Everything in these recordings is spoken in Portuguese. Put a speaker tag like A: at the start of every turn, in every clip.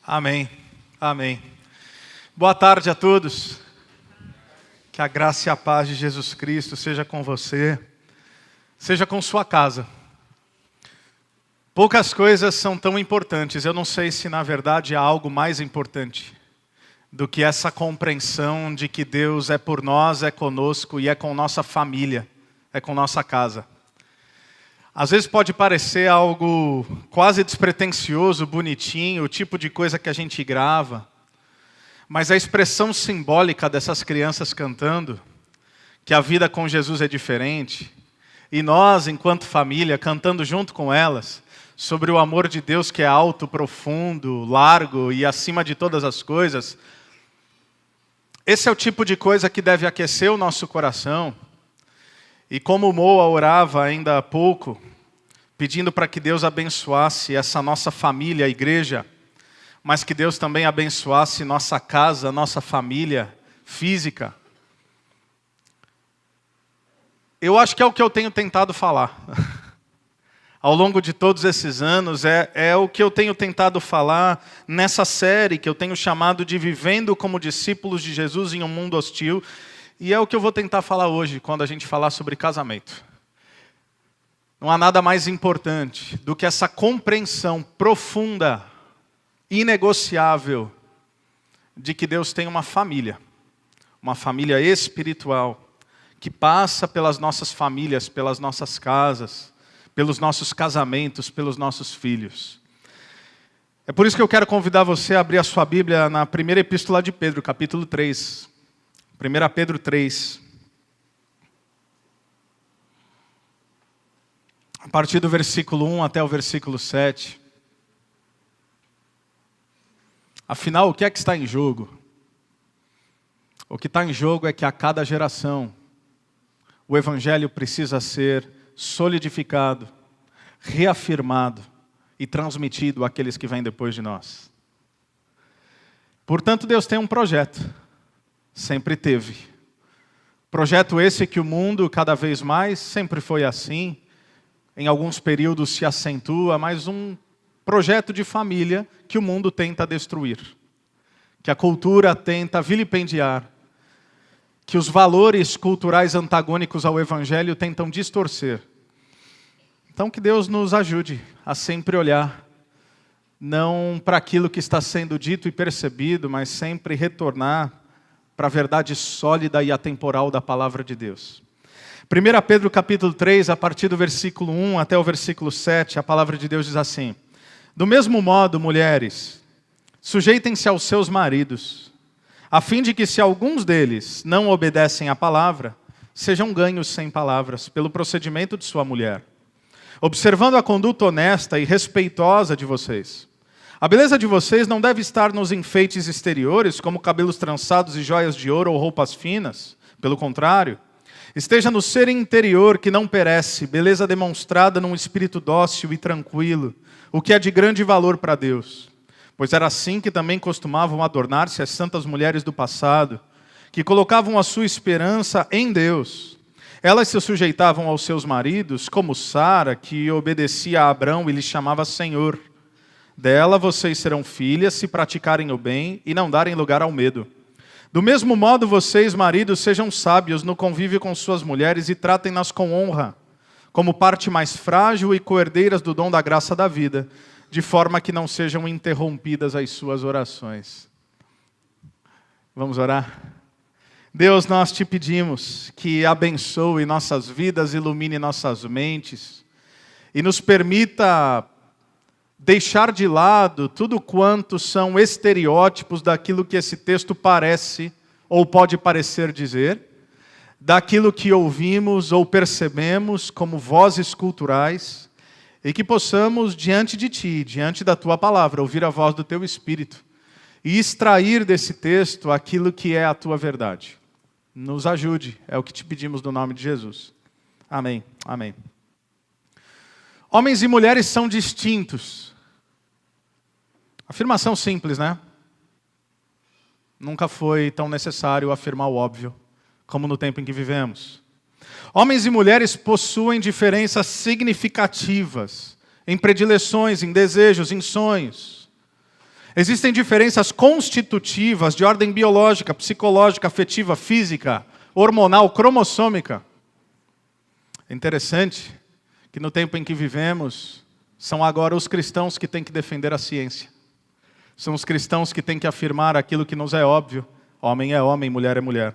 A: Amém, amém. Boa tarde a todos. Que a graça e a paz de Jesus Cristo seja com você, seja com sua casa. Poucas coisas são tão importantes, eu não sei se na verdade há algo mais importante do que essa compreensão de que Deus é por nós, é conosco e é com nossa família, é com nossa casa. Às vezes pode parecer algo quase despretensioso, bonitinho, o tipo de coisa que a gente grava, mas a expressão simbólica dessas crianças cantando, que a vida com Jesus é diferente, e nós, enquanto família, cantando junto com elas, sobre o amor de Deus que é alto, profundo, largo e acima de todas as coisas, esse é o tipo de coisa que deve aquecer o nosso coração. E como Moa orava ainda há pouco, pedindo para que Deus abençoasse essa nossa família, a igreja, mas que Deus também abençoasse nossa casa, nossa família física. Eu acho que é o que eu tenho tentado falar. Ao longo de todos esses anos, é o que eu tenho tentado falar nessa série que eu tenho chamado de Vivendo como Discípulos de Jesus em um Mundo Hostil. E é o que eu vou tentar falar hoje, quando a gente falar sobre casamento. Não há nada mais importante do que essa compreensão profunda, inegociável, de que Deus tem uma família espiritual, que passa pelas nossas famílias, pelas nossas casas, pelos nossos casamentos, pelos nossos filhos. É por isso que eu quero convidar você a abrir a sua Bíblia na primeira epístola de Pedro, capítulo 3. 1 Pedro 3. A partir do versículo 1 até o versículo 7. Afinal, o que é que está em jogo? O que está em jogo é que a cada geração o Evangelho precisa ser solidificado, reafirmado e transmitido àqueles que vêm depois de nós. Portanto, Deus tem um projeto. Sempre teve. Projeto esse que o mundo, cada vez mais, sempre foi assim. Em alguns períodos se acentua, mas um projeto de família que o mundo tenta destruir. Que a cultura tenta vilipendiar. Que os valores culturais antagônicos ao Evangelho tentam distorcer. Então que Deus nos ajude a sempre olhar, não para aquilo que está sendo dito e percebido, mas sempre retornar para a verdade sólida e atemporal da palavra de Deus. 1 Pedro capítulo 3, a partir do versículo 1 até o versículo 7, a palavra de Deus diz assim: Do mesmo modo, mulheres, sujeitem-se aos seus maridos, a fim de que se alguns deles não obedecem à palavra, sejam ganhos sem palavras, pelo procedimento de sua mulher, observando a conduta honesta e respeitosa de vocês. A beleza de vocês não deve estar nos enfeites exteriores, como cabelos trançados e joias de ouro ou roupas finas. Pelo contrário, esteja no ser interior que não perece, beleza demonstrada num espírito dócil e tranquilo, o que é de grande valor para Deus. Pois era assim que também costumavam adornar-se as santas mulheres do passado, que colocavam a sua esperança em Deus. Elas se sujeitavam aos seus maridos, como Sara, que obedecia a Abrão e lhe chamava Senhor. Dela vocês serão filhas se praticarem o bem e não darem lugar ao medo. Do mesmo modo, vocês, maridos, sejam sábios no convívio com suas mulheres e tratem-nas com honra, como parte mais frágil e coerdeiras do dom da graça da vida, de forma que não sejam interrompidas as suas orações. Vamos orar? Deus, nós te pedimos que abençoe nossas vidas, ilumine nossas mentes e nos permita deixar de lado tudo quanto são estereótipos daquilo que esse texto parece ou pode parecer dizer, daquilo que ouvimos ou percebemos como vozes culturais, e que possamos, diante de Ti, diante da Tua palavra, ouvir a voz do Teu Espírito e extrair desse texto aquilo que é a Tua verdade. Nos ajude, é o que te pedimos no nome de Jesus. Amém, amém. Homens e mulheres são distintos. Afirmação simples, né? Nunca foi tão necessário afirmar o óbvio como no tempo em que vivemos. Homens e mulheres possuem diferenças significativas em predileções, em desejos, em sonhos. Existem diferenças constitutivas de ordem biológica, psicológica, afetiva, física, hormonal, cromossômica. É interessante que no tempo em que vivemos, são agora os cristãos que têm que defender a ciência. São os cristãos que têm que afirmar aquilo que nos é óbvio. Homem é homem, mulher é mulher.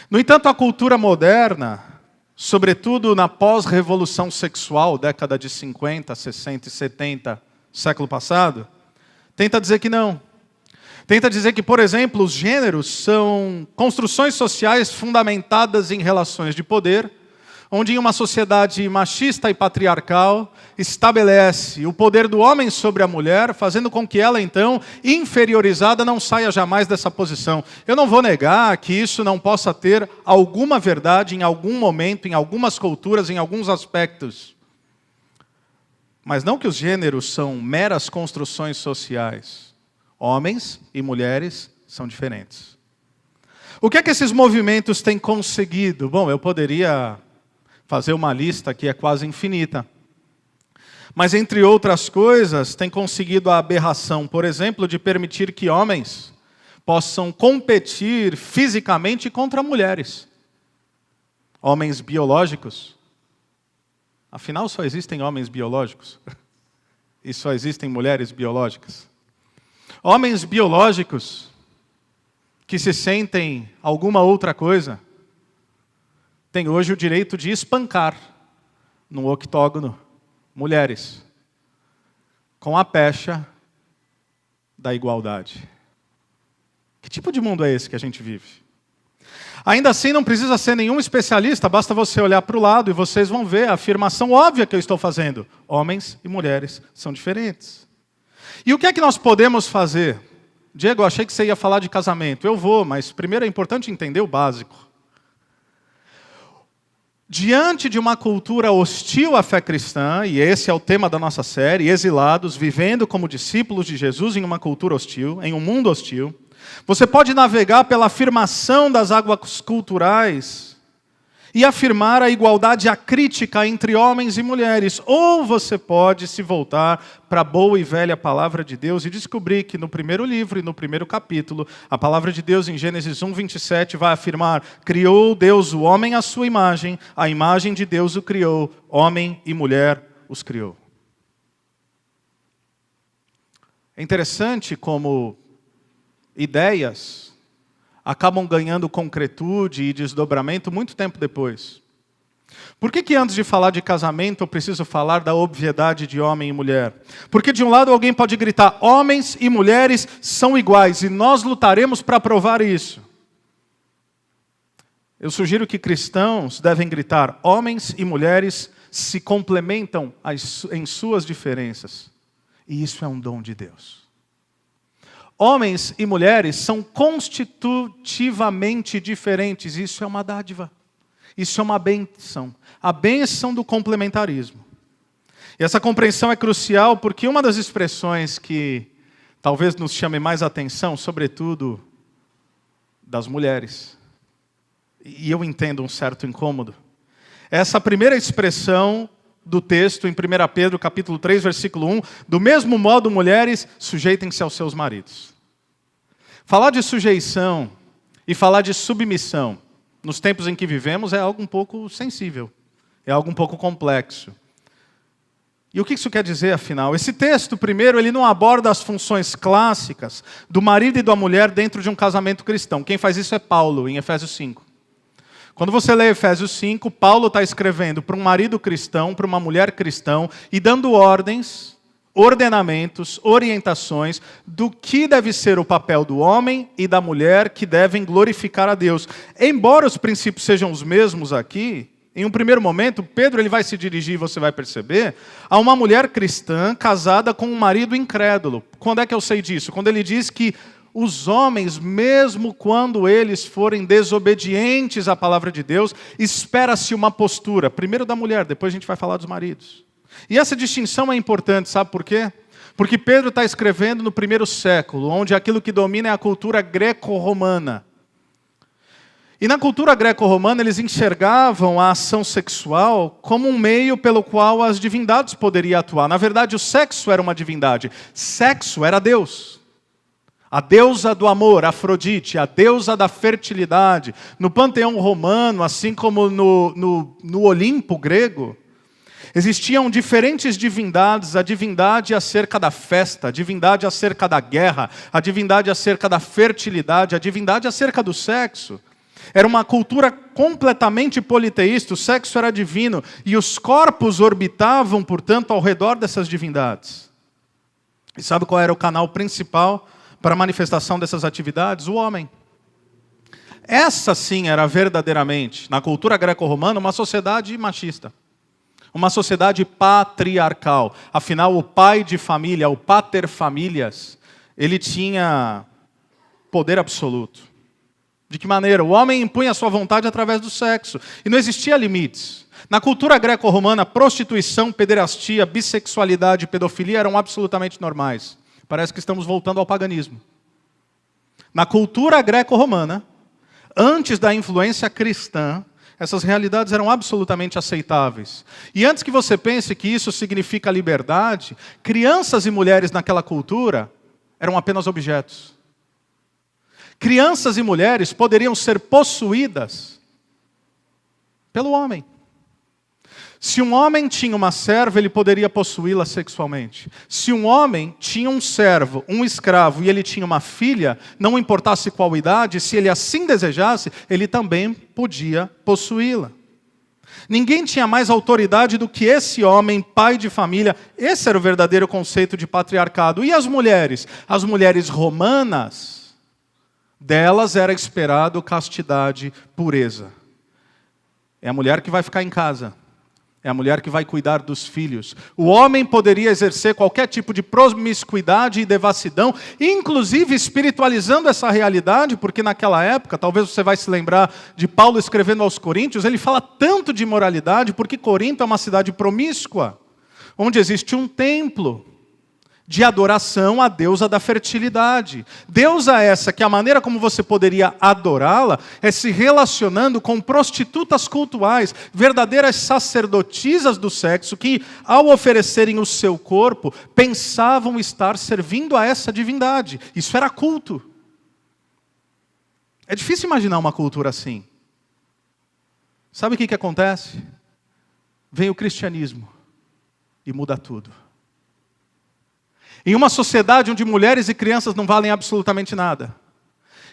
A: No entanto, a cultura moderna, sobretudo na pós-revolução sexual, década de 50, 60 e 70, século passado, tenta dizer que não. Tenta dizer que, por exemplo, os gêneros são construções sociais fundamentadas em relações de poder, onde em uma sociedade machista e patriarcal estabelece o poder do homem sobre a mulher, fazendo com que ela, então, inferiorizada, não saia jamais dessa posição. Eu não vou negar que isso não possa ter alguma verdade em algum momento, em algumas culturas, em alguns aspectos. Mas não que os gêneros são meras construções sociais. Homens e mulheres são diferentes. O que é que esses movimentos têm conseguido? Bom, eu poderia fazer uma lista que é quase infinita. Mas, entre outras coisas, tem conseguido a aberração, por exemplo, de permitir que homens possam competir fisicamente contra mulheres. Homens biológicos. Afinal, só existem homens biológicos. E só existem mulheres biológicas. Homens biológicos que se sentem alguma outra coisa têm hoje o direito de espancar num octógono mulheres com a pecha da igualdade. Que tipo de mundo é esse que a gente vive? Ainda assim, não precisa ser nenhum especialista, basta você olhar para o lado e vocês vão ver a afirmação óbvia que eu estou fazendo. Homens e mulheres são diferentes. E o que é que nós podemos fazer? Diego, eu achei que você ia falar de casamento. Eu vou, mas primeiro é importante entender o básico. Diante de uma cultura hostil à fé cristã, e esse é o tema da nossa série, exilados, vivendo como discípulos de Jesus em uma cultura hostil, em um mundo hostil, você pode navegar pela afirmação das águas culturais e afirmar a igualdade acrítica entre homens e mulheres. Ou você pode se voltar para a boa e velha palavra de Deus e descobrir que no primeiro livro e no primeiro capítulo, a palavra de Deus em Gênesis 1:27 vai afirmar: criou Deus o homem à sua imagem, a imagem de Deus o criou, homem e mulher os criou. É interessante como ideias acabam ganhando concretude e desdobramento muito tempo depois. Por que antes de falar de casamento eu preciso falar da obviedade de homem e mulher? Porque de um lado alguém pode gritar: homens e mulheres são iguais e nós lutaremos para provar isso. Eu sugiro que cristãos devem gritar: homens e mulheres se complementam em suas diferenças. E isso é um dom de Deus. Homens e mulheres são constitutivamente diferentes. Isso é uma dádiva. Isso é uma bênção. A bênção do complementarismo. E essa compreensão é crucial porque uma das expressões que talvez nos chame mais atenção, sobretudo das mulheres, e eu entendo um certo incômodo, é essa primeira expressão do texto em 1 Pedro, capítulo 3, versículo 1, do mesmo modo, mulheres, sujeitem-se aos seus maridos. Falar de sujeição e falar de submissão nos tempos em que vivemos é algo um pouco sensível, é algo um pouco complexo. E o que isso quer dizer, afinal? Esse texto, primeiro, ele não aborda as funções clássicas do marido e da mulher dentro de um casamento cristão. Quem faz isso é Paulo, em Efésios 5. Quando você lê Efésios 5, Paulo está escrevendo para um marido cristão, para uma mulher cristã, e dando ordens, ordenamentos, orientações do que deve ser o papel do homem e da mulher que devem glorificar a Deus. Embora os princípios sejam os mesmos aqui, em um primeiro momento, Pedro ele vai se dirigir, você vai perceber, a uma mulher cristã casada com um marido incrédulo. Quando é que eu sei disso? Quando ele diz que os homens, mesmo quando eles forem desobedientes à palavra de Deus, espera-se uma postura, primeiro da mulher, depois a gente vai falar dos maridos. E essa distinção é importante, sabe por quê? Porque Pedro está escrevendo no primeiro século, onde aquilo que domina é a cultura greco-romana. E na cultura greco-romana eles enxergavam a ação sexual como um meio pelo qual as divindades poderiam atuar. Na verdade, o sexo era uma divindade, sexo era Deus. A deusa do amor, Afrodite, a deusa da fertilidade. No panteão romano, assim como no Olimpo grego, existiam diferentes divindades, a divindade acerca da festa, a divindade acerca da guerra, a divindade acerca da fertilidade, a divindade acerca do sexo. Era uma cultura completamente politeísta, o sexo era divino, e os corpos orbitavam, portanto, ao redor dessas divindades. E sabe qual era o canal principal para a manifestação dessas atividades? O homem. Essa sim era verdadeiramente, na cultura greco-romana, uma sociedade machista. Uma sociedade patriarcal. Afinal, o pai de família, o pater familias, ele tinha poder absoluto. De que maneira? O homem impunha a sua vontade através do sexo. E não existia limites. Na cultura greco-romana, prostituição, pederastia, bissexualidade e pedofilia eram absolutamente normais. Parece que estamos voltando ao paganismo. Na cultura greco-romana, antes da influência cristã, essas realidades eram absolutamente aceitáveis. E antes que você pense que isso significa liberdade, crianças e mulheres naquela cultura eram apenas objetos. Crianças e mulheres poderiam ser possuídas pelo homem. Se um homem tinha uma serva, ele poderia possuí-la sexualmente. Se um homem tinha um servo, um escravo, e ele tinha uma filha, não importasse qual idade, se ele assim desejasse, ele também podia possuí-la. Ninguém tinha mais autoridade do que esse homem, pai de família. Esse era o verdadeiro conceito de patriarcado. E as mulheres? As mulheres romanas, delas era esperado castidade, pureza. É a mulher que vai ficar em casa. É a mulher que vai cuidar dos filhos. O homem poderia exercer qualquer tipo de promiscuidade e devassidão, inclusive espiritualizando essa realidade, porque naquela época, talvez você vai se lembrar de Paulo escrevendo aos Coríntios, ele fala tanto de imoralidade, porque Corinto é uma cidade promíscua, onde existe um templo de adoração à deusa da fertilidade. Deusa essa que a maneira como você poderia adorá-la é se relacionando com prostitutas cultuais, verdadeiras sacerdotisas do sexo, que ao oferecerem o seu corpo, pensavam estar servindo a essa divindade. Isso era culto. É difícil imaginar uma cultura assim. Sabe o que acontece? Vem o cristianismo e muda tudo. Em uma sociedade onde mulheres e crianças não valem absolutamente nada.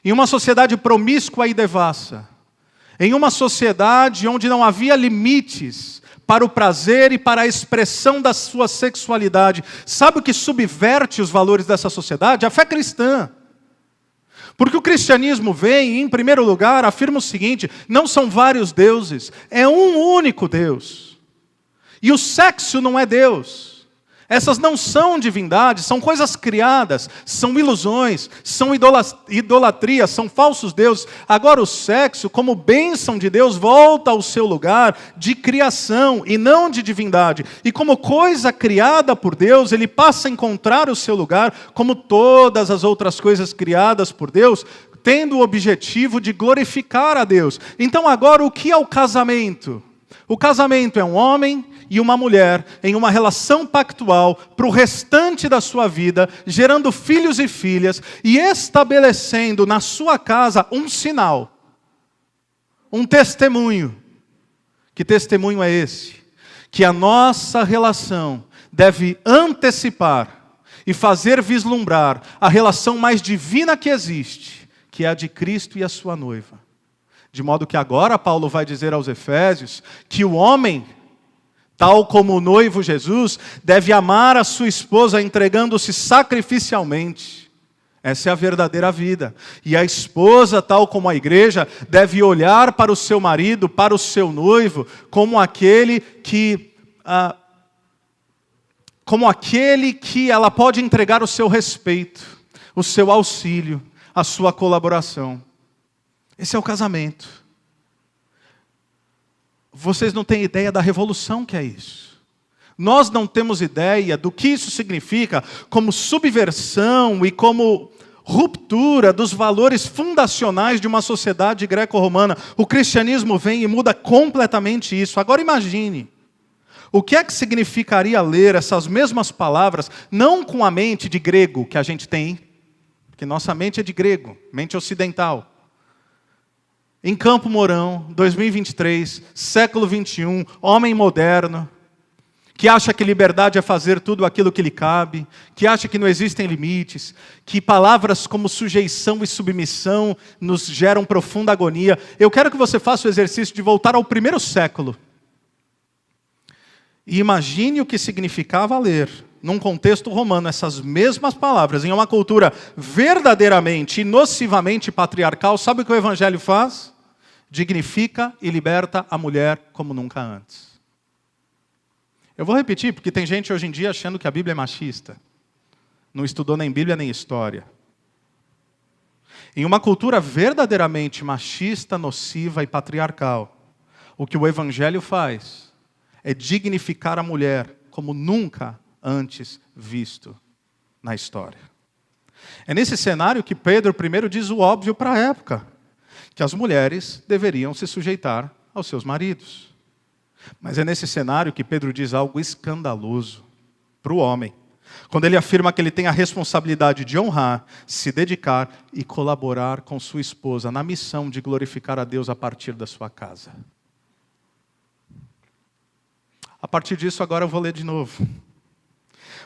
A: Em uma sociedade promíscua e devassa. Em uma sociedade onde não havia limites para o prazer e para a expressão da sua sexualidade. Sabe o que subverte os valores dessa sociedade? A fé cristã. Porque o cristianismo vem e, em primeiro lugar, afirma o seguinte: não são vários deuses, é um único Deus. E o sexo não é Deus. Essas não são divindades, são coisas criadas, são ilusões, são idolatrias, são falsos deuses. Agora o sexo, como bênção de Deus, volta ao seu lugar de criação e não de divindade. E como coisa criada por Deus, ele passa a encontrar o seu lugar, como todas as outras coisas criadas por Deus, tendo o objetivo de glorificar a Deus. Então agora o que é o casamento? O casamento é um homem e uma mulher em uma relação pactual para o restante da sua vida, gerando filhos e filhas e estabelecendo na sua casa um sinal, um testemunho. Que testemunho é esse? Que a nossa relação deve antecipar e fazer vislumbrar a relação mais divina que existe, que é a de Cristo e a sua noiva. De modo que agora Paulo vai dizer aos Efésios que o homem, tal como o noivo Jesus, deve amar a sua esposa entregando-se sacrificialmente. Essa é a verdadeira vida. E a esposa, tal como a igreja, deve olhar para o seu marido, para o seu noivo, como aquele que ela pode entregar o seu respeito, o seu auxílio, a sua colaboração. Esse é o casamento. Vocês não têm ideia da revolução que é isso. Nós não temos ideia do que isso significa como subversão e como ruptura dos valores fundacionais de uma sociedade greco-romana. O cristianismo vem e muda completamente isso. Agora imagine, o que é que significaria ler essas mesmas palavras, não com a mente de grego que a gente tem, porque nossa mente é de grego, mente ocidental. Em Campo Mourão, 2023, século 21, homem moderno, que acha que liberdade é fazer tudo aquilo que lhe cabe, que acha que não existem limites, que palavras como sujeição e submissão nos geram profunda agonia. Eu quero que você faça o exercício de voltar ao primeiro século. E imagine o que significava ler, num contexto romano, essas mesmas palavras, em uma cultura verdadeiramente e nocivamente patriarcal. Sabe o que o Evangelho faz? Dignifica e liberta a mulher como nunca antes. Eu vou repetir, porque tem gente hoje em dia achando que a Bíblia é machista. Não estudou nem Bíblia nem história. Em uma cultura verdadeiramente machista, nociva e patriarcal, o que o Evangelho faz é dignificar a mulher como nunca antes visto na história. É nesse cenário que Pedro primeiro diz o óbvio para a época, que as mulheres deveriam se sujeitar aos seus maridos. Mas é nesse cenário que Pedro diz algo escandaloso para o homem, quando ele afirma que ele tem a responsabilidade de honrar, se dedicar e colaborar com sua esposa na missão de glorificar a Deus a partir da sua casa. A partir disso, agora eu vou ler de novo.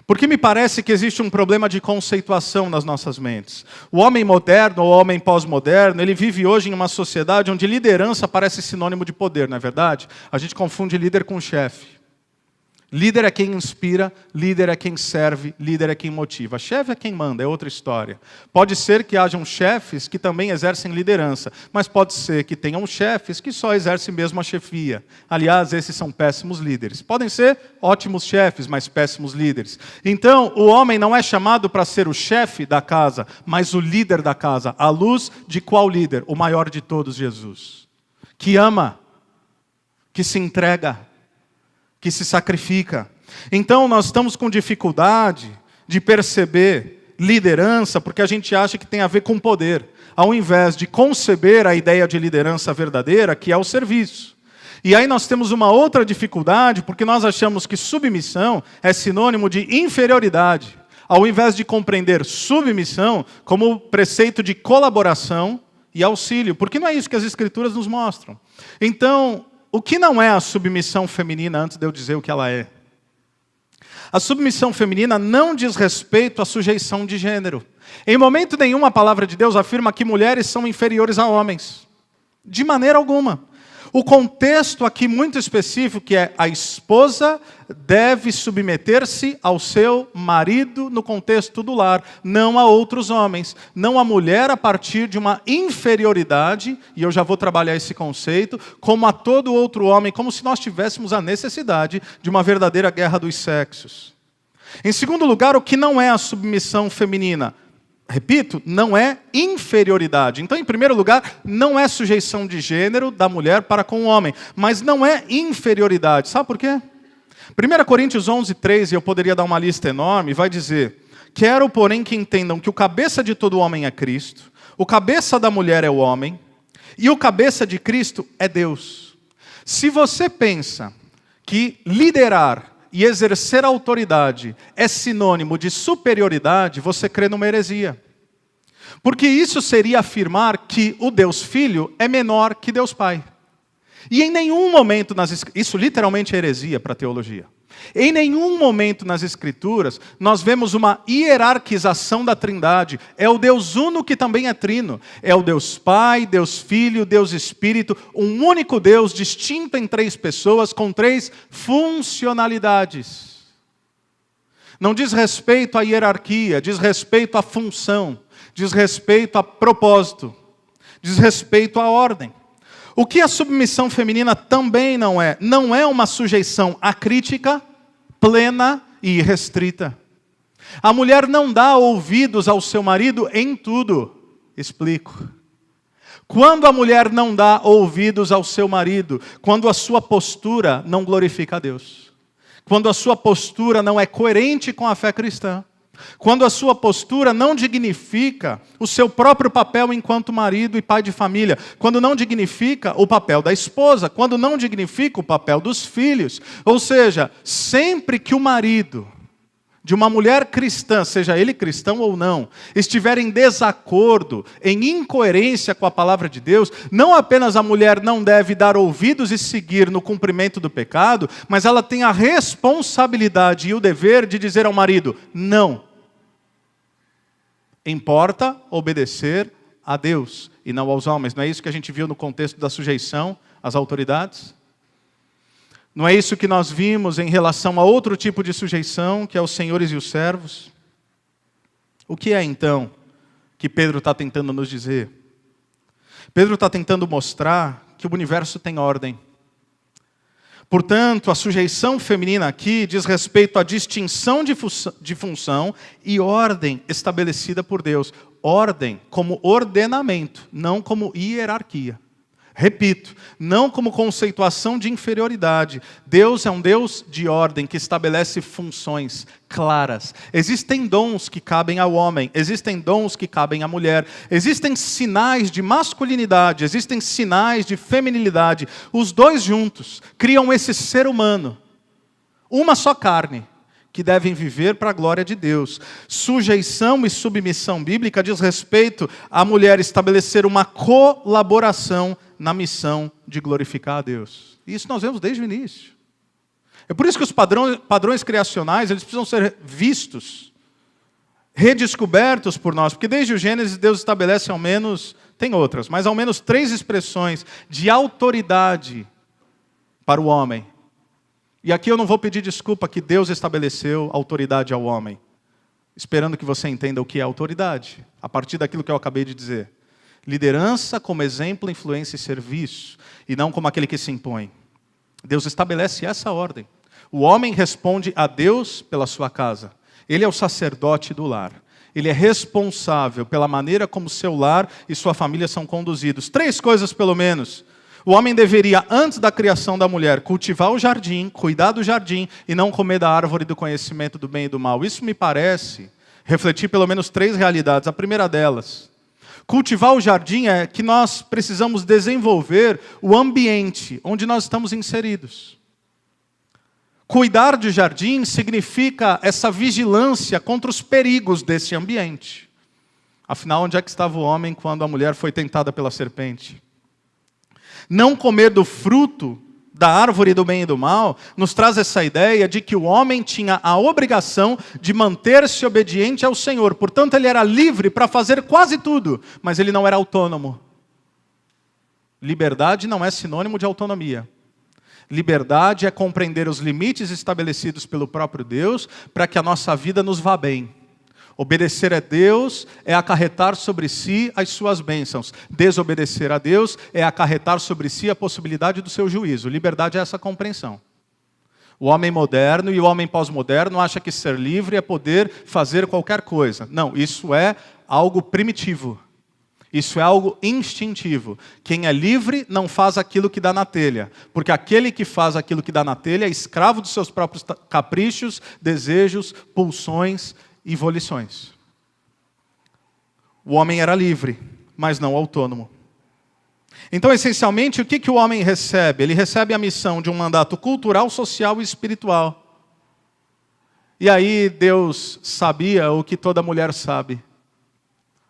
A: Porque me parece que existe um problema de conceituação nas nossas mentes. O homem moderno, ou o homem pós-moderno, ele vive hoje em uma sociedade onde liderança parece sinônimo de poder, não é verdade? A gente confunde líder com chefe. Líder é quem inspira, líder é quem serve, líder é quem motiva. Chefe é quem manda, é outra história. Pode ser que hajam chefes que também exercem liderança, mas pode ser que tenham chefes que só exercem mesmo a chefia. Aliás, esses são péssimos líderes. Podem ser ótimos chefes, mas péssimos líderes. Então, o homem não é chamado para ser o chefe da casa, mas o líder da casa. À luz de qual líder? O maior de todos, Jesus. Que ama, que se entrega, que se sacrifica. Então nós estamos com dificuldade de perceber liderança porque a gente acha que tem a ver com poder, ao invés de conceber a ideia de liderança verdadeira, que é o serviço. E aí nós temos uma outra dificuldade porque nós achamos que submissão é sinônimo de inferioridade, ao invés de compreender submissão como preceito de colaboração e auxílio, porque não é isso que as Escrituras nos mostram. Então, o que não é a submissão feminina, antes de eu dizer o que ela é? A submissão feminina não diz respeito à sujeição de gênero. Em momento nenhum a palavra de Deus afirma que mulheres são inferiores a homens. De maneira alguma. O contexto aqui muito específico, que é a esposa deve submeter-se ao seu marido no contexto do lar, não a outros homens, não a mulher a partir de uma inferioridade, e eu já vou trabalhar esse conceito, como a todo outro homem, como se nós tivéssemos a necessidade de uma verdadeira guerra dos sexos. Em segundo lugar, o que não é a submissão feminina? Repito, não é inferioridade. Então, em primeiro lugar, não é sujeição de gênero da mulher para com o homem, mas não é inferioridade. Sabe por quê? 1 Coríntios 11:3, e eu poderia dar uma lista enorme, vai dizer: quero, porém, que entendam que o cabeça de todo homem é Cristo, o cabeça da mulher é o homem, e o cabeça de Cristo é Deus. Se você pensa que liderar e exercer autoridade é sinônimo de superioridade, você crê numa heresia. Porque isso seria afirmar que o Deus Filho é menor que Deus Pai. E em nenhum momento, isso literalmente é heresia para a teologia. Em nenhum momento nas Escrituras nós vemos uma hierarquização da Trindade. É o Deus Uno que também é trino. É o Deus Pai, Deus Filho, Deus Espírito, um único Deus distinto em três pessoas, com três funcionalidades. Não diz respeito à hierarquia, diz respeito à função, diz respeito a propósito, diz respeito à ordem. O que a submissão feminina também não é uma sujeição acrítica, plena e irrestrita. A mulher não dá ouvidos ao seu marido em tudo. Explico. Quando a mulher não dá ouvidos ao seu marido, quando a sua postura não glorifica a Deus, quando a sua postura não é coerente com a fé cristã, quando a sua postura não dignifica o seu próprio papel enquanto marido e pai de família, quando não dignifica o papel da esposa, quando não dignifica o papel dos filhos, ou seja, sempre que o marido de uma mulher cristã, seja ele cristão ou não, estiver em desacordo, em incoerência com a palavra de Deus, não apenas a mulher não deve dar ouvidos e seguir no cumprimento do pecado, mas ela tem a responsabilidade e o dever de dizer ao marido: não. Importa obedecer a Deus e não aos homens. Não é isso que a gente viu no contexto da sujeição às autoridades? Não é isso que nós vimos em relação a outro tipo de sujeição, que é os senhores e os servos? O que é então que Pedro está tentando nos dizer? Pedro está tentando mostrar que o universo tem ordem. Portanto, a sujeição feminina aqui diz respeito à distinção de função e ordem estabelecida por Deus. Ordem como ordenamento, não como hierarquia. Repito, não como conceituação de inferioridade. Deus é um Deus de ordem que estabelece funções claras. Existem dons que cabem ao homem, existem dons que cabem à mulher, existem sinais de masculinidade, existem sinais de feminilidade. Os dois juntos criam esse ser humano, uma só carne, que devem viver para a glória de Deus. Sujeição e submissão bíblica diz respeito à mulher estabelecer uma colaboração na missão de glorificar a Deus. Isso nós vemos desde o início. É por isso que os padrões criacionais, eles precisam ser vistos, redescobertos por nós, porque desde o Gênesis Deus estabelece ao menos, tem outras, mas ao menos 3 expressões de autoridade para o homem. E aqui eu não vou pedir desculpa que Deus estabeleceu autoridade ao homem, esperando que você entenda o que é autoridade, a partir daquilo que eu acabei de dizer. Liderança como exemplo, influência e serviço, e não como aquele que se impõe. Deus estabelece essa ordem. O homem responde a Deus pela sua casa. Ele é o sacerdote do lar. Ele é responsável pela maneira como seu lar e sua família são conduzidos. 3 coisas pelo menos. O homem deveria, antes da criação da mulher, cultivar o jardim, cuidar do jardim e não comer da árvore do conhecimento do bem e do mal. Isso me parece refletir pelo menos 3 realidades. A primeira delas, cultivar o jardim é que nós precisamos desenvolver o ambiente onde nós estamos inseridos. Cuidar de jardim significa essa vigilância contra os perigos desse ambiente. Afinal, onde é que estava o homem quando a mulher foi tentada pela serpente? Não comer do fruto da árvore do bem e do mal nos traz essa ideia de que o homem tinha a obrigação de manter-se obediente ao Senhor. Portanto, ele era livre para fazer quase tudo, mas ele não era autônomo. Liberdade não é sinônimo de autonomia. Liberdade é compreender os limites estabelecidos pelo próprio Deus para que a nossa vida nos vá bem. Obedecer a Deus é acarretar sobre si as suas bênçãos. Desobedecer a Deus é acarretar sobre si a possibilidade do seu juízo. Liberdade é essa compreensão. O homem moderno e o homem pós-moderno acha que ser livre é poder fazer qualquer coisa. Não, isso é algo primitivo. Isso é algo instintivo. Quem é livre não faz aquilo que dá na telha. Porque aquele que faz aquilo que dá na telha é escravo dos seus próprios caprichos, desejos, pulsões e volições. O homem era livre, mas não autônomo. Então, essencialmente, o que o homem recebe? Ele recebe a missão de um mandato cultural, social e espiritual. E aí Deus sabia o que toda mulher sabe.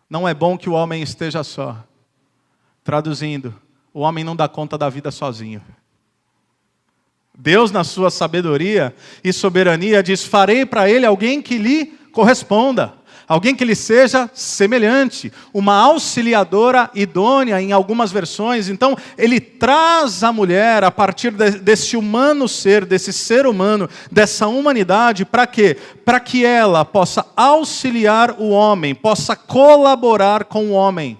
A: Não é bom que o homem esteja só. Traduzindo, o homem não dá conta da vida sozinho. Deus, na sua sabedoria e soberania, diz: farei para ele alguém que lhe corresponda, alguém que lhe seja semelhante, uma auxiliadora idônea em algumas versões. Então, ele traz a mulher a partir desse humano ser, desse ser humano, dessa humanidade, para quê? Para que ela possa auxiliar o homem, possa colaborar com o homem,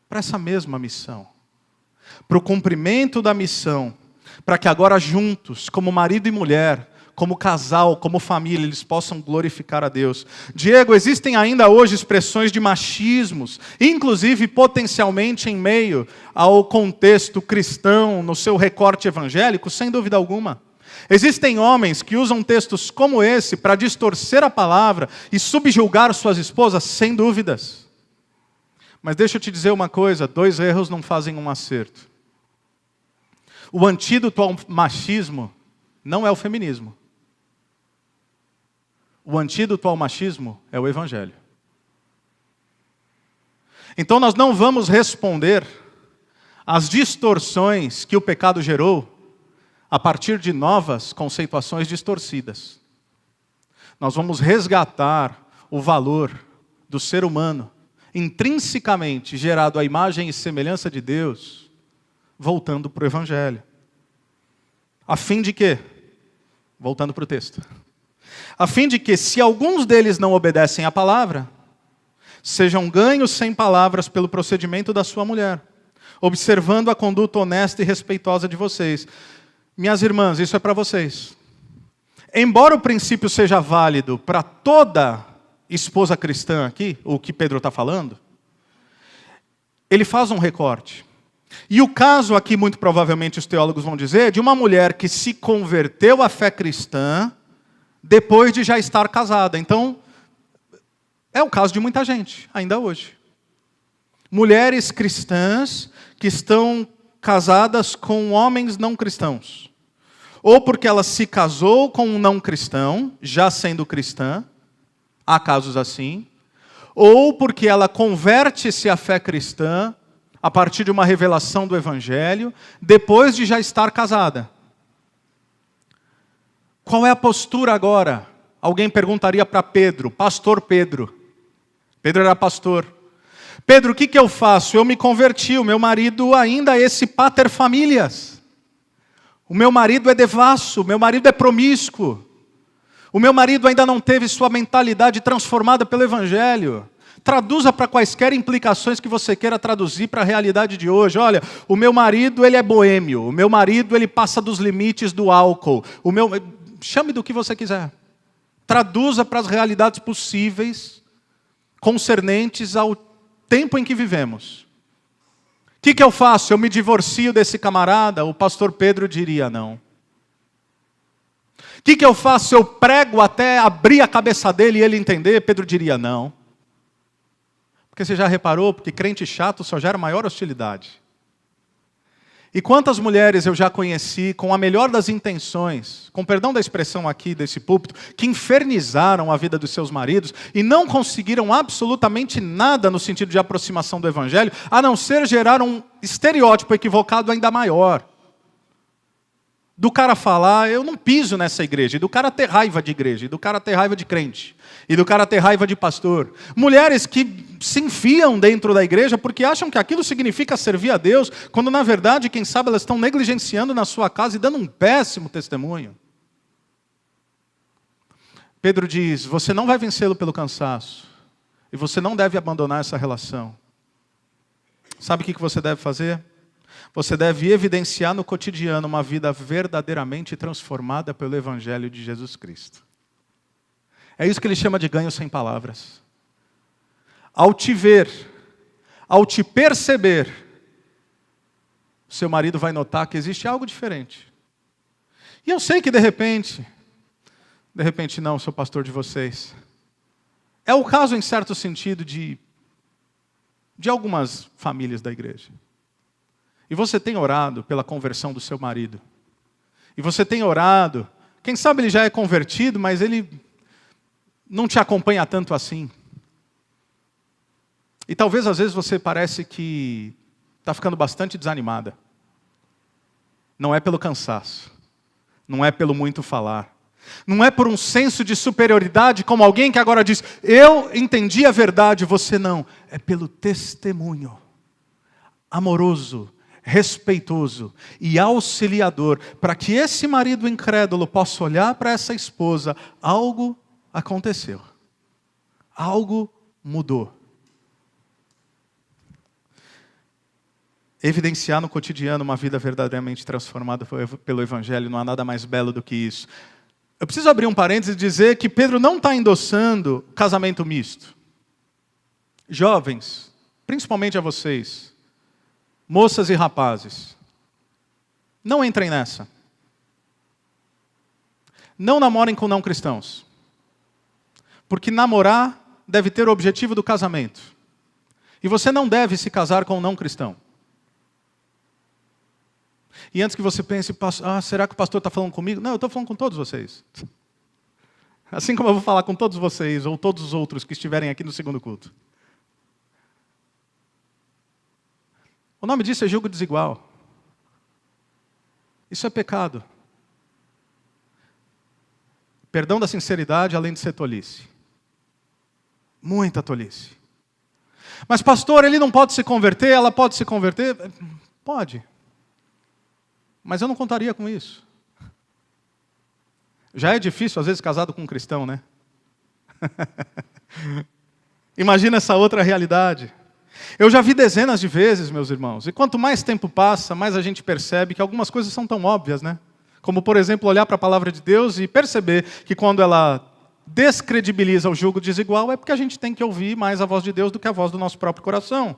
A: para essa mesma missão, para o cumprimento da missão, para que agora juntos, como marido e mulher, como casal, como família, eles possam glorificar a Deus. Diego, existem ainda hoje expressões de machismos, inclusive potencialmente em meio ao contexto cristão, no seu recorte evangélico? Sem dúvida alguma. Existem homens que usam textos como esse para distorcer a palavra e subjulgar suas esposas? Sem dúvidas. Mas deixa eu te dizer uma coisa, 2 erros não fazem um acerto. O antídoto ao machismo não é o feminismo. o antídoto ao machismo é o Evangelho. Então nós não vamos responder às distorções que o pecado gerou a partir de novas conceituações distorcidas. Nós vamos resgatar o valor do ser humano, intrinsecamente gerado à imagem e semelhança de Deus, voltando para o Evangelho. A fim de que, voltando para o texto, a fim de que, se alguns deles não obedecem à palavra, sejam ganhos sem palavras pelo procedimento da sua mulher, observando a conduta honesta e respeitosa de vocês. Minhas irmãs, isso é para vocês. Embora o princípio seja válido para toda esposa cristã aqui, o que Pedro está falando, ele faz um recorte. E o caso aqui, muito provavelmente os teólogos vão dizer, de uma mulher que se converteu à fé cristã depois de já estar casada. Então, é o caso de muita gente, ainda hoje. Mulheres cristãs que estão casadas com homens não cristãos. Ou porque ela se casou com um não cristão, já sendo cristã, há casos assim. Ou porque ela converte-se à fé cristã a partir de uma revelação do Evangelho, depois de já estar casada. Qual é a postura agora? Alguém perguntaria para Pedro, pastor Pedro. Pedro era pastor. Pedro, o que eu faço? Eu me converti, o meu marido ainda é esse pater familias. O meu marido é devasso, o meu marido é promíscuo. O meu marido ainda não teve sua mentalidade transformada pelo Evangelho. Traduza para quaisquer implicações que você queira traduzir para a realidade de hoje. Olha, o meu marido ele é boêmio, o meu marido ele passa dos limites do álcool. Chame do que você quiser. Traduza para as realidades possíveis, concernentes ao tempo em que vivemos. O que eu faço? Eu me divorcio desse camarada? O pastor Pedro diria não. O que eu faço? Eu prego até abrir a cabeça dele e ele entender? Pedro diria não. Porque você já reparou, porque crente chato só gera maior hostilidade. E quantas mulheres eu já conheci com a melhor das intenções, com perdão da expressão aqui desse púlpito, que infernizaram a vida dos seus maridos e não conseguiram absolutamente nada no sentido de aproximação do Evangelho, a não ser gerar um estereótipo equivocado ainda maior. Do cara falar, eu não piso nessa igreja, e do cara ter raiva de igreja, e do cara ter raiva de crente, e do cara ter raiva de pastor. Mulheres que se enfiam dentro da igreja porque acham que aquilo significa servir a Deus, quando na verdade, quem sabe, elas estão negligenciando na sua casa e dando um péssimo testemunho. Pedro diz, você não vai vencê-lo pelo cansaço, e você não deve abandonar essa relação. Sabe o que você deve fazer? Você deve evidenciar no cotidiano uma vida verdadeiramente transformada pelo Evangelho de Jesus Cristo. É isso que ele chama de ganho sem palavras. Ao te ver, ao te perceber, seu marido vai notar que existe algo diferente. E eu sei que de repente não, sou pastor de vocês. É o caso em certo sentido de algumas famílias da igreja. E você tem orado pela conversão do seu marido. E você tem orado, quem sabe ele já é convertido, mas ele não te acompanha tanto assim. E talvez às vezes você parece que está ficando bastante desanimada. Não é pelo cansaço, não é pelo muito falar, não é por um senso de superioridade como alguém que agora diz, eu entendi a verdade, você não. É pelo testemunho amoroso, respeitoso e auxiliador, para que esse marido incrédulo possa olhar para essa esposa, algo aconteceu, algo mudou. Evidenciar no cotidiano uma vida verdadeiramente transformada pelo Evangelho, não há nada mais belo do que isso. Eu preciso abrir um parênteses e dizer que Pedro não está endossando o casamento misto. Jovens, principalmente a vocês, moças e rapazes, não entrem nessa. Não namorem com não cristãos. Porque namorar deve ter o objetivo do casamento. E você não deve se casar com um não cristão. E antes que você pense, será que o pastor está falando comigo? Não, eu estou falando com todos vocês. Assim como eu vou falar com todos vocês, ou todos os outros que estiverem aqui no segundo culto. O nome disso é julgo desigual. Isso é pecado. Perdão da sinceridade, além de ser tolice. Muita tolice. Mas pastor, ele não pode se converter, ela pode se converter? Pode. Mas eu não contaria com isso. Já é difícil, às vezes, casado com um cristão, né? Imagina essa outra realidade. Eu já vi dezenas de vezes, meus irmãos, e quanto mais tempo passa, mais a gente percebe que algumas coisas são tão óbvias, né? Como, por exemplo, olhar para a palavra de Deus e perceber que quando ela descredibiliza o julgo desigual, é porque a gente tem que ouvir mais a voz de Deus do que a voz do nosso próprio coração.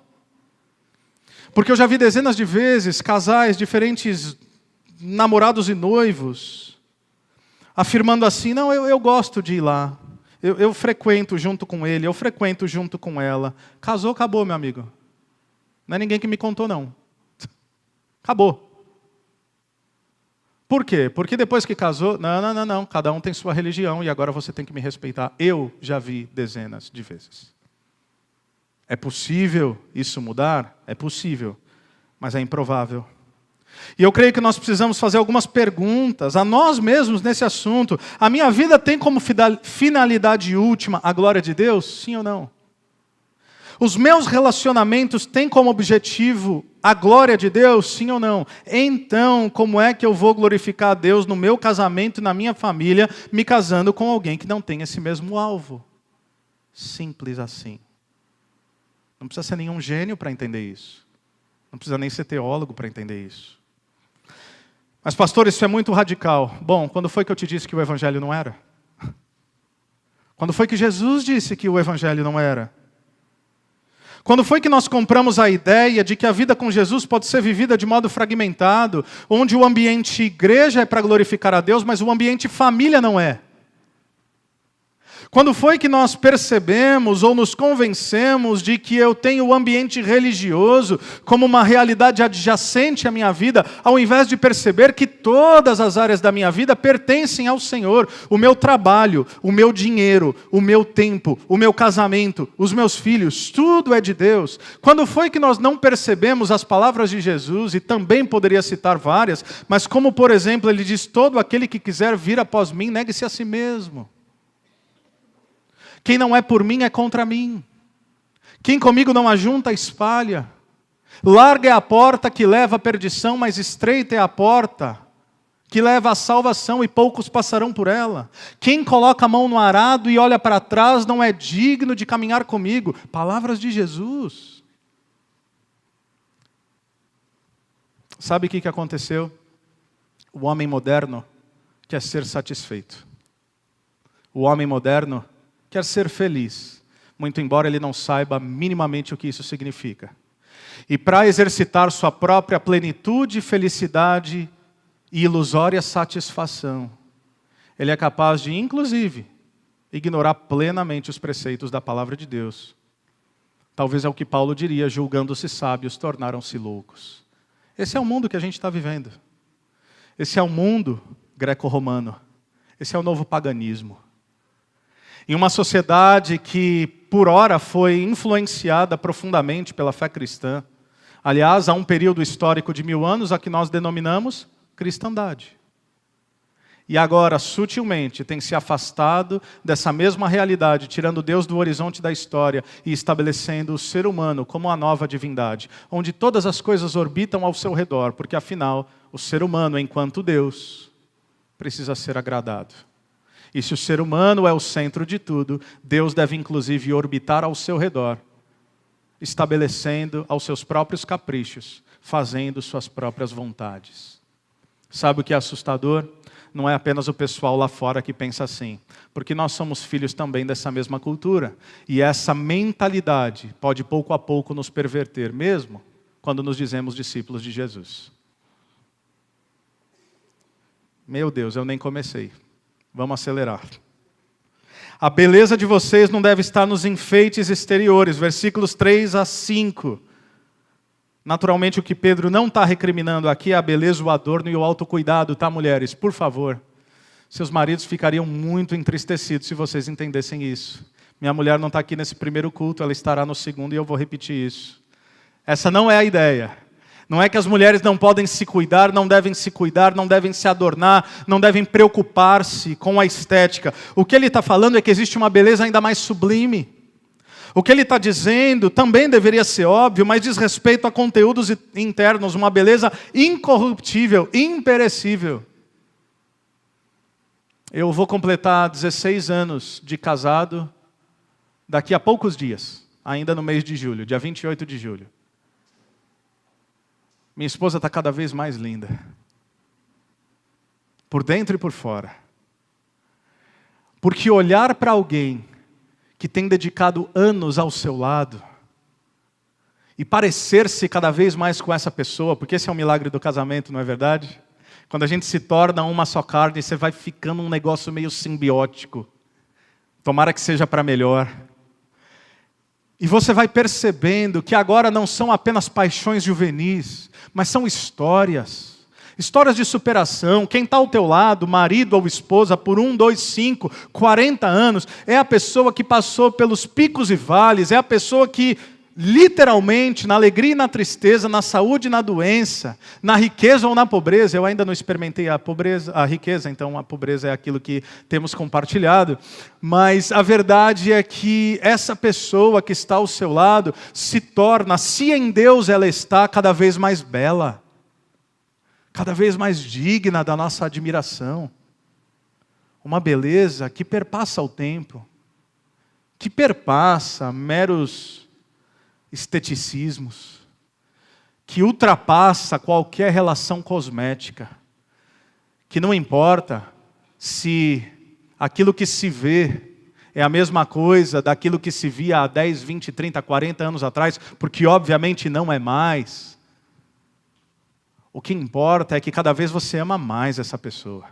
A: Porque eu já vi dezenas de vezes casais diferentes, namorados e noivos, afirmando assim, não, eu gosto de ir lá, eu frequento junto com ele, eu frequento junto com ela. Casou, acabou, meu amigo. Não é ninguém que me contou, não. Acabou. Por quê? Porque depois que casou, não, cada um tem sua religião e agora você tem que me respeitar. Eu já vi dezenas de vezes. É possível isso mudar? É possível, mas é improvável. E eu creio que nós precisamos fazer algumas perguntas a nós mesmos nesse assunto. A minha vida tem como finalidade última a glória de Deus? Sim ou não? Os meus relacionamentos têm como objetivo a glória de Deus? Sim ou não? Então, como é que eu vou glorificar a Deus no meu casamento e na minha família, me casando com alguém que não tem esse mesmo alvo? Simples assim. Não precisa ser nenhum gênio para entender isso. Não precisa nem ser teólogo para entender isso. Mas, pastor, isso é muito radical. Bom, quando foi que eu te disse que o Evangelho não era? Quando foi que Jesus disse que o Evangelho não era? Quando foi que nós compramos a ideia de que a vida com Jesus pode ser vivida de modo fragmentado, onde o ambiente igreja é para glorificar a Deus, mas o ambiente família não é? Quando foi que nós percebemos ou nos convencemos de que eu tenho o ambiente religioso como uma realidade adjacente à minha vida, ao invés de perceber que todas as áreas da minha vida pertencem ao Senhor? O meu trabalho, o meu dinheiro, o meu tempo, o meu casamento, os meus filhos, tudo é de Deus. Quando foi que nós não percebemos as palavras de Jesus, e também poderia citar várias, mas como, por exemplo, ele diz, todo aquele que quiser vir após mim, negue-se a si mesmo. Quem não é por mim é contra mim. Quem comigo não ajunta, espalha. Larga é a porta que leva à perdição, mas estreita é a porta que leva à salvação e poucos passarão por ela. Quem coloca a mão no arado e olha para trás não é digno de caminhar comigo. Palavras de Jesus. Sabe o que aconteceu? O homem moderno quer ser satisfeito. O homem moderno quer ser feliz, muito embora ele não saiba minimamente o que isso significa. E para exercitar sua própria plenitude, felicidade e ilusória satisfação, ele é capaz de, inclusive, ignorar plenamente os preceitos da palavra de Deus. Talvez é o que Paulo diria, julgando-se sábios, tornaram-se loucos. Esse é o mundo que a gente está vivendo. Esse é o mundo greco-romano. Esse é o novo paganismo. Em uma sociedade que, por ora, foi influenciada profundamente pela fé cristã. Aliás, há um período histórico de 1000 anos a que nós denominamos cristandade. E agora, sutilmente, tem se afastado dessa mesma realidade, tirando Deus do horizonte da história e estabelecendo o ser humano como a nova divindade, onde todas as coisas orbitam ao seu redor, porque, afinal, o ser humano, enquanto Deus, precisa ser agradado. E se o ser humano é o centro de tudo, Deus deve inclusive orbitar ao seu redor, estabelecendo aos seus próprios caprichos, fazendo suas próprias vontades. Sabe o que é assustador? Não é apenas o pessoal lá fora que pensa assim, porque nós somos filhos também dessa mesma cultura. E essa mentalidade pode pouco a pouco nos perverter, mesmo quando nos dizemos discípulos de Jesus. Meu Deus, eu nem comecei. Vamos acelerar. A beleza de vocês não deve estar nos enfeites exteriores, versículos 3 a 5. Naturalmente, o que Pedro não está recriminando aqui é a beleza, o adorno e o autocuidado, tá, mulheres? Por favor. Seus maridos ficariam muito entristecidos se vocês entendessem isso. Minha mulher não está aqui nesse primeiro culto, ela estará no segundo e eu vou repetir isso. Essa não é a ideia. Não é que as mulheres não podem se cuidar, não devem se adornar, não devem preocupar-se com a estética. O que ele está falando é que existe uma beleza ainda mais sublime. O que ele está dizendo também deveria ser óbvio, mas diz respeito a conteúdos internos, uma beleza incorruptível, imperecível. Eu vou completar 16 anos de casado daqui a poucos dias, ainda no mês de julho, dia 28 de julho. Minha esposa está cada vez mais linda. Por dentro e por fora. Porque olhar para alguém que tem dedicado anos ao seu lado e parecer-se cada vez mais com essa pessoa, porque esse é o milagre do casamento, não é verdade? Quando a gente se torna uma só carne, você vai ficando um negócio meio simbiótico. Tomara que seja para melhor. E você vai percebendo que agora não são apenas paixões juvenis, mas são histórias. Histórias de superação. Quem está ao teu lado, marido ou esposa, por 1, 2, 5, 40 anos, é a pessoa que passou pelos picos e vales, é a pessoa que, literalmente, na alegria e na tristeza, na saúde e na doença, na riqueza ou na pobreza, eu ainda não experimentei a riqueza, então a pobreza é aquilo que temos compartilhado, mas a verdade é que essa pessoa que está ao seu lado se torna, se em Deus ela está, cada vez mais bela, cada vez mais digna da nossa admiração. Uma beleza que perpassa o tempo, que perpassa meros esteticismos, que ultrapassa qualquer relação cosmética, que não importa se aquilo que se vê é a mesma coisa daquilo que se via há 10, 20, 30, 40 anos atrás, porque obviamente não é mais. O que importa é que cada vez você ama mais essa pessoa.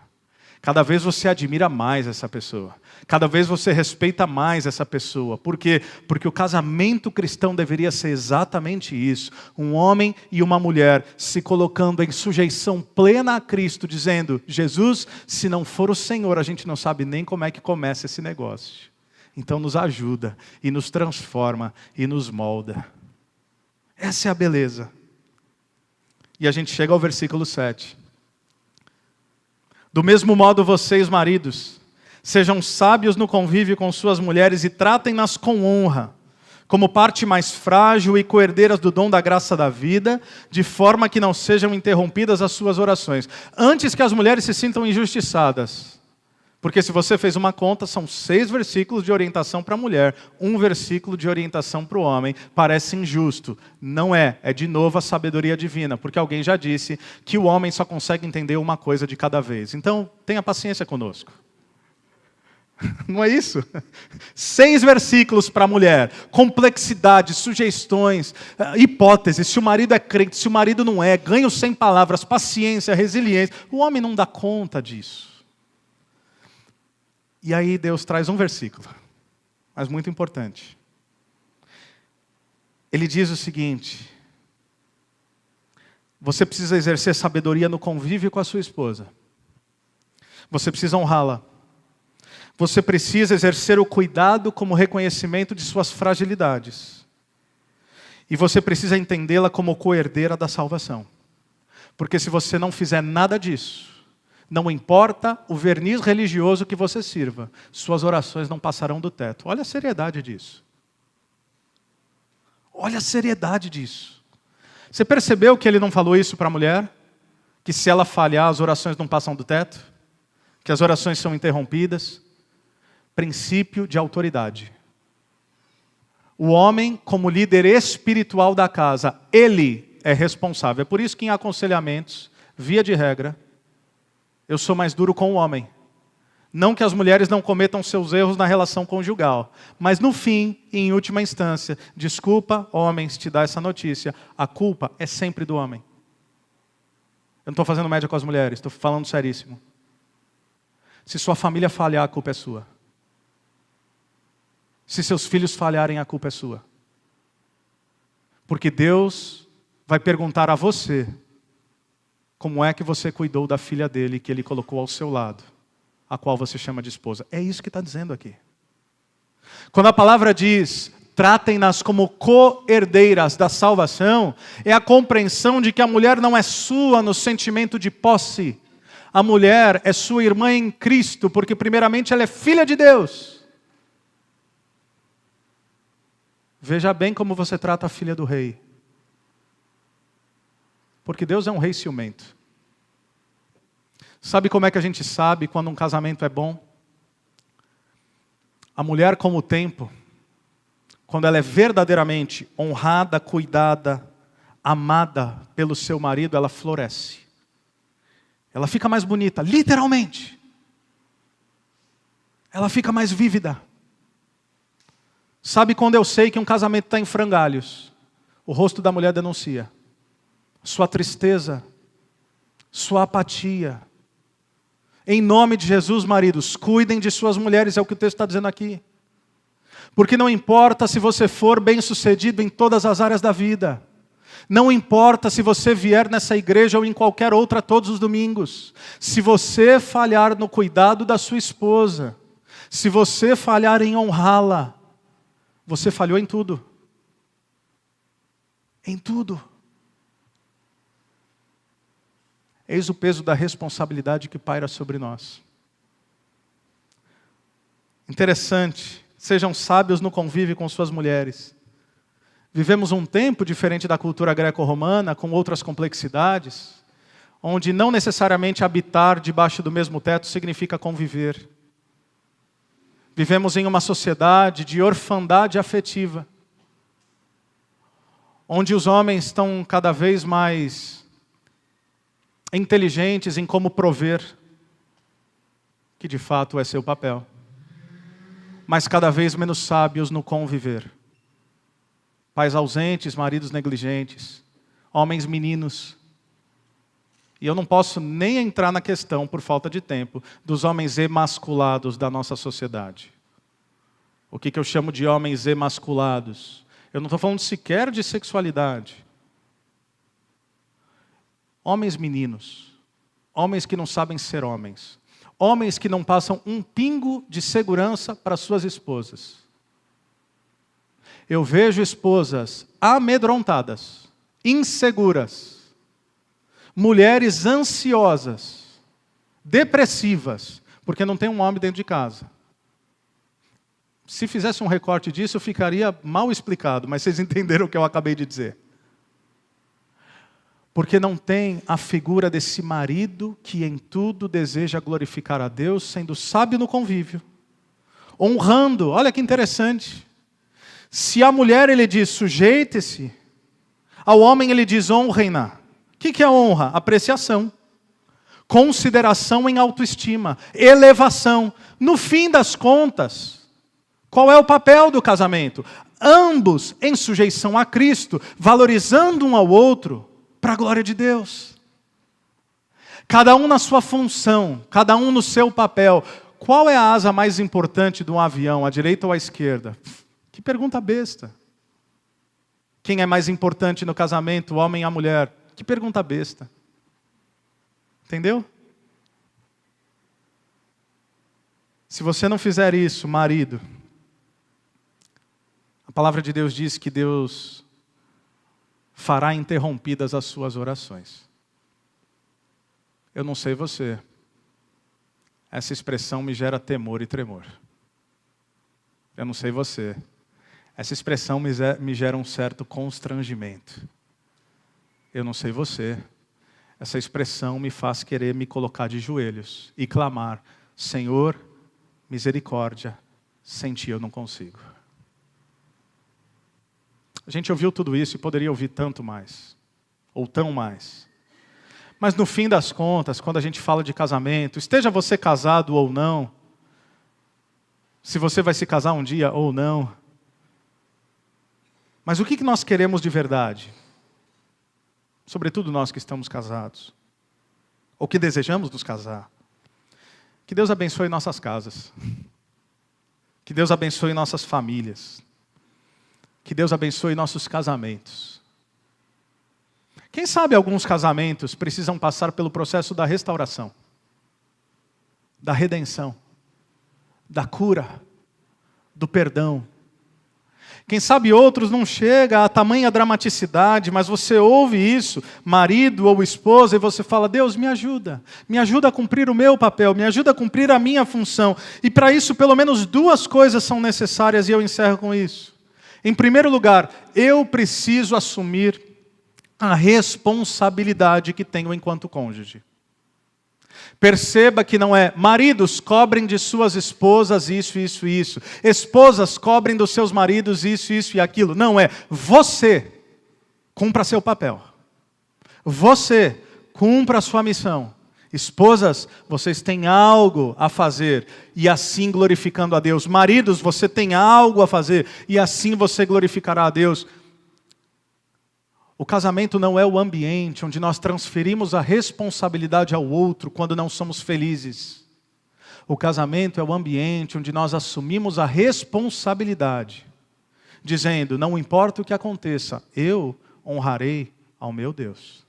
A: Cada vez você admira mais essa pessoa. Cada vez você respeita mais essa pessoa. Por quê? Porque o casamento cristão deveria ser exatamente isso. Um homem e uma mulher se colocando em sujeição plena a Cristo, dizendo: Jesus, se não for o Senhor, a gente não sabe nem como é que começa esse negócio. Então nos ajuda, e nos transforma, e nos molda. Essa é a beleza. E a gente chega ao versículo 7. Do mesmo modo, vocês, maridos, sejam sábios no convívio com suas mulheres e tratem-nas com honra, como parte mais frágil e coerdeiras do dom da graça da vida, de forma que não sejam interrompidas as suas orações. Antes que as mulheres se sintam injustiçadas. Porque se você fez uma conta, são 6 versículos de orientação para a mulher, 1 versículo de orientação para o homem. Parece injusto. Não é. É de novo a sabedoria divina, porque alguém já disse que o homem só consegue entender uma coisa de cada vez. Então, tenha paciência conosco. Não é isso? 6 versículos para a mulher, complexidade, sugestões, hipóteses, se o marido é crente, se o marido não é, ganho sem palavras, paciência, resiliência. O homem não dá conta disso. E aí Deus traz um versículo, mas muito importante. Ele diz o seguinte: você precisa exercer sabedoria no convívio com a sua esposa. Você precisa honrá-la. Você precisa exercer o cuidado como reconhecimento de suas fragilidades. E você precisa entendê-la como coerdeira da salvação. Porque se você não fizer nada disso, não importa o verniz religioso que você sirva, suas orações não passarão do teto. Olha a seriedade disso. Olha a seriedade disso. Você percebeu que ele não falou isso para a mulher? Que se ela falhar, as orações não passam do teto? Que as orações são interrompidas? Princípio de autoridade. O homem, como líder espiritual da casa, ele é responsável. É por isso que em aconselhamentos, via de regra, eu sou mais duro com o homem. Não que as mulheres não cometam seus erros na relação conjugal, mas no fim, e em última instância, desculpa, homens, te dar essa notícia, a culpa é sempre do homem. Eu não estou fazendo média com as mulheres, estou falando seríssimo. Se sua família falhar, a culpa é sua. Se seus filhos falharem, a culpa é sua. Porque Deus vai perguntar a você como é que você cuidou da filha dele que ele colocou ao seu lado. a qual você chama de esposa. É isso que está dizendo aqui. Quando a palavra diz, tratem-nas como co-herdeiras da salvação, é a compreensão de que a mulher não é sua no sentimento de posse. A mulher é sua irmã em Cristo, porque primeiramente ela é filha de Deus. Veja bem como você trata a filha do rei. Porque Deus é um rei ciumento. Sabe como é que a gente sabe quando um casamento é bom? A mulher com o tempo, quando ela é verdadeiramente honrada, cuidada, amada pelo seu marido, ela floresce. Ela fica mais bonita, literalmente. Ela fica mais vívida. Sabe quando eu sei que um casamento está em frangalhos? O rosto da mulher denuncia. Sua tristeza, sua apatia. Em nome de Jesus, maridos, cuidem de suas mulheres, é o que o texto está dizendo aqui. Porque não importa se você for bem-sucedido em todas as áreas da vida. Não importa se você vier nessa igreja ou em qualquer outra todos os domingos. Se você falhar no cuidado da sua esposa, se você falhar em honrá-la, você falhou em tudo. Em tudo. Eis o peso da responsabilidade que paira sobre nós. Interessante, sejam sábios no convívio com suas mulheres. Vivemos um tempo diferente da cultura greco-romana, com outras complexidades, onde não necessariamente habitar debaixo do mesmo teto significa conviver. Vivemos em uma sociedade de orfandade afetiva, onde os homens estão cada vez mais inteligentes em como prover, que de fato é seu papel, mas cada vez menos sábios no conviver. Pais ausentes, maridos negligentes, homens meninos. E eu não posso nem entrar na questão, por falta de tempo, dos homens emasculados da nossa sociedade. O que eu chamo de homens emasculados? Eu não estou falando sequer de sexualidade. Homens meninos, homens que não sabem ser homens, homens que não passam um pingo de segurança para suas esposas. Eu vejo esposas amedrontadas, inseguras, mulheres ansiosas, depressivas, porque não tem um homem dentro de casa. Se fizesse um recorte disso, eu ficaria mal explicado, mas vocês entenderam o que eu acabei de dizer. Porque não tem a figura desse marido que em tudo deseja glorificar a Deus, sendo sábio no convívio, honrando. Olha que interessante. Se a mulher ele diz sujeite-se, ao homem ele diz honrem-na. O que é honra? Apreciação, consideração em autoestima, elevação. No fim das contas, qual é o papel do casamento? Ambos em sujeição a Cristo, valorizando um ao outro, para a glória de Deus. Cada um na sua função, cada um no seu papel. Qual é a asa mais importante de um avião, à direita ou à esquerda? Que pergunta besta. Quem é mais importante no casamento, o homem ou a mulher? Que pergunta besta. Entendeu? Se você não fizer isso, marido, a palavra de Deus diz que Deus fará interrompidas as suas orações. Eu não sei você. Essa expressão me gera temor e tremor. Eu não sei você. Essa expressão me gera um certo constrangimento. Eu não sei você. Essa expressão me faz querer me colocar de joelhos e clamar: Senhor, misericórdia, sem ti eu não consigo. A gente ouviu tudo isso e poderia ouvir tanto mais, ou tão mais. Mas no fim das contas, quando a gente fala de casamento, esteja você casado ou não, se você vai se casar um dia ou não, mas o que nós queremos de verdade? Sobretudo nós que estamos casados, ou que desejamos nos casar. Que Deus abençoe nossas casas. Que Deus abençoe nossas famílias. Que Deus abençoe nossos casamentos. Quem sabe alguns casamentos precisam passar pelo processo da restauração. da redenção, da cura, do perdão. Quem sabe outros não chega a tamanha dramaticidade, mas você ouve isso, marido ou esposa, e você fala: Deus, me ajuda a cumprir o meu papel, me ajuda a cumprir a minha função. E para isso, pelo menos duas coisas são necessárias, e eu encerro com isso. Em primeiro lugar, eu preciso assumir a responsabilidade que tenho enquanto cônjuge. Perceba que não é maridos cobrem de suas esposas isso, isso, isso. Esposas cobrem dos seus maridos isso, isso e aquilo. Não é. Você cumpra seu papel. Você cumpra a sua missão. Esposas, vocês têm algo a fazer e assim glorificando a Deus. Maridos, você tem algo a fazer e assim você glorificará a Deus. O casamento não é o ambiente onde nós transferimos a responsabilidade ao outro quando não somos felizes. O casamento é o ambiente onde nós assumimos a responsabilidade, dizendo: não importa o que aconteça, eu honrarei ao meu Deus.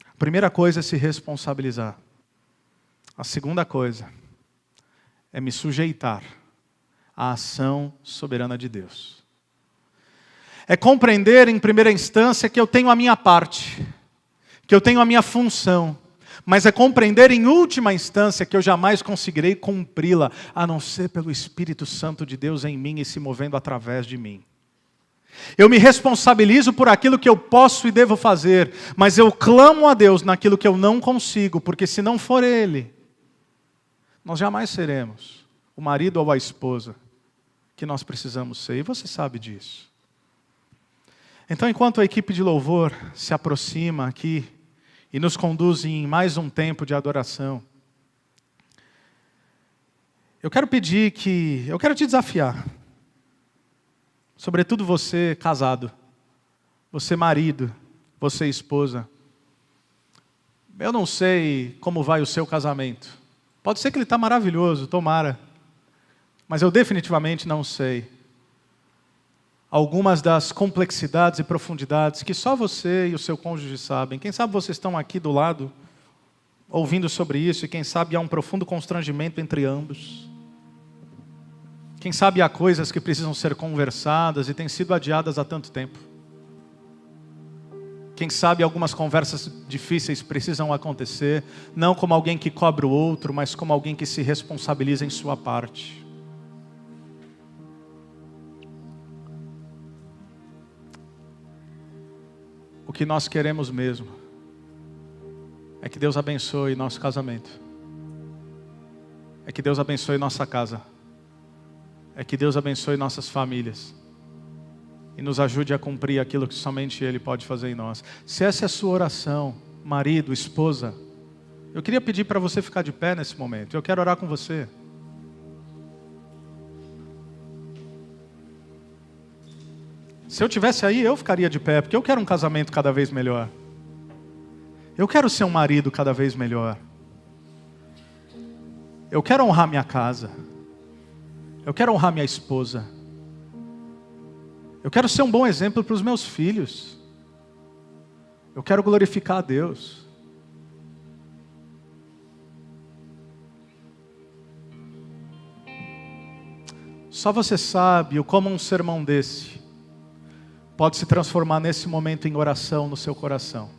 A: A primeira coisa é se responsabilizar. A segunda coisa é me sujeitar à ação soberana de Deus. É compreender em primeira instância que eu tenho a minha parte, que eu tenho a minha função, mas é compreender em última instância que eu jamais conseguirei cumpri-la, a não ser pelo Espírito Santo de Deus em mim e se movendo através de mim. Eu me responsabilizo por aquilo que eu posso e devo fazer, mas eu clamo a Deus naquilo que eu não consigo, porque se não for Ele, nós jamais seremos o marido ou a esposa que nós precisamos ser, e você sabe disso. Então, enquanto a equipe de louvor se aproxima aqui e nos conduz em mais um tempo de adoração, eu quero te desafiar, sobretudo você casado, você marido, você esposa. Eu não sei como vai o seu casamento. Pode ser que ele está maravilhoso, tomara, mas eu definitivamente não sei algumas das complexidades e profundidades que só você e o seu cônjuge sabem. Quem sabe vocês estão aqui do lado, ouvindo sobre isso, e quem sabe há um profundo constrangimento entre ambos. Quem sabe há coisas que precisam ser conversadas e têm sido adiadas há tanto tempo. Quem sabe algumas conversas difíceis precisam acontecer, não como alguém que cobra o outro, mas como alguém que se responsabiliza em sua parte. O que nós queremos mesmo é que Deus abençoe nosso casamento. É que Deus abençoe nossa casa. É que Deus abençoe nossas famílias. E nos ajude a cumprir aquilo que somente Ele pode fazer em nós. Se essa é a sua oração, marido, esposa, eu queria pedir para você ficar de pé nesse momento. Eu quero orar com você. Se eu estivesse aí, eu ficaria de pé, porque eu quero um casamento cada vez melhor. Eu quero ser um marido cada vez melhor. Eu quero honrar minha casa. Eu quero honrar minha esposa. Eu quero ser um bom exemplo para os meus filhos. Eu quero glorificar a Deus. Só você sabe como um sermão desse pode se transformar nesse momento em oração no seu coração.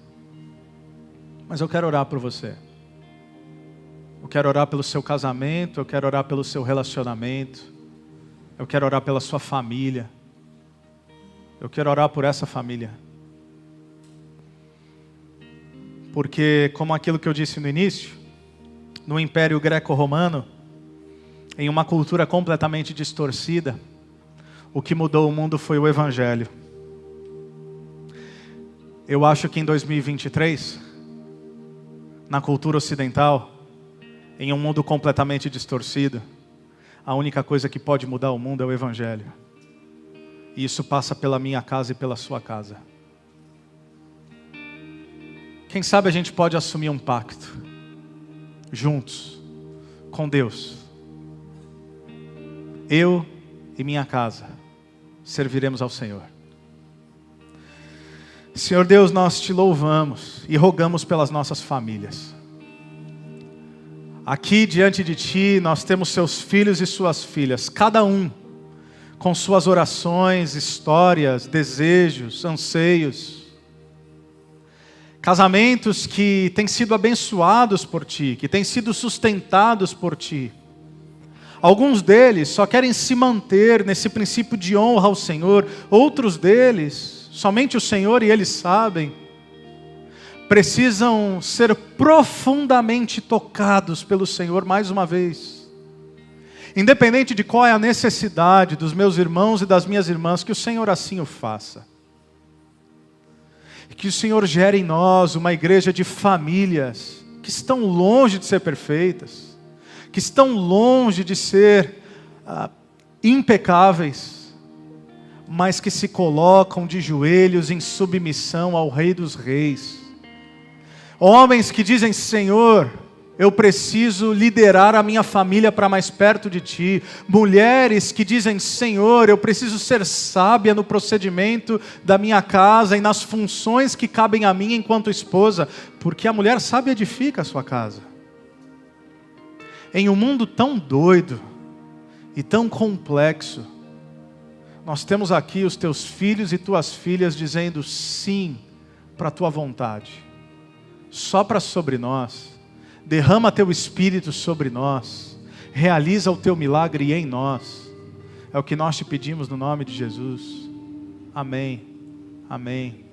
A: Mas eu quero orar por você. Eu quero orar pelo seu casamento, eu quero orar pelo seu relacionamento. Eu quero orar pela sua família. Eu quero orar por essa família. Porque, como aquilo que eu disse no início, no Império Greco-Romano, em uma cultura completamente distorcida, o que mudou o mundo foi o Evangelho. Eu acho que em 2023, na cultura ocidental, em um mundo completamente distorcido, a única coisa que pode mudar o mundo é o Evangelho. E isso passa pela minha casa e pela sua casa. Quem sabe a gente pode assumir um pacto, juntos, com Deus. Eu e minha casa serviremos ao Senhor. Senhor Deus, nós te louvamos e rogamos pelas nossas famílias. Aqui diante de Ti nós temos seus filhos e suas filhas, cada um com suas orações, histórias, desejos, anseios. Casamentos que têm sido abençoados por Ti, que têm sido sustentados por Ti. Alguns deles só querem se manter nesse princípio de honra ao Senhor. Outros deles, somente o Senhor e eles sabem, precisam ser profundamente tocados pelo Senhor mais uma vez. Independente de qual é a necessidade dos meus irmãos e das minhas irmãs, que o Senhor assim o faça. Que o Senhor gere em nós uma igreja de famílias que estão longe de ser perfeitas, que estão longe de ser impecáveis, mas que se colocam de joelhos em submissão ao Rei dos Reis. Homens que dizem: Senhor, eu preciso liderar a minha família para mais perto de Ti. Mulheres que dizem: Senhor, eu preciso ser sábia no procedimento da minha casa e nas funções que cabem a mim enquanto esposa, porque a mulher sábia edifica a sua casa. Em um mundo tão doido e tão complexo, nós temos aqui os Teus filhos e Tuas filhas dizendo sim para a Tua vontade. Sopra sobre nós, derrama Teu Espírito sobre nós, realiza o Teu milagre em nós. É o que nós Te pedimos no nome de Jesus. Amém. Amém.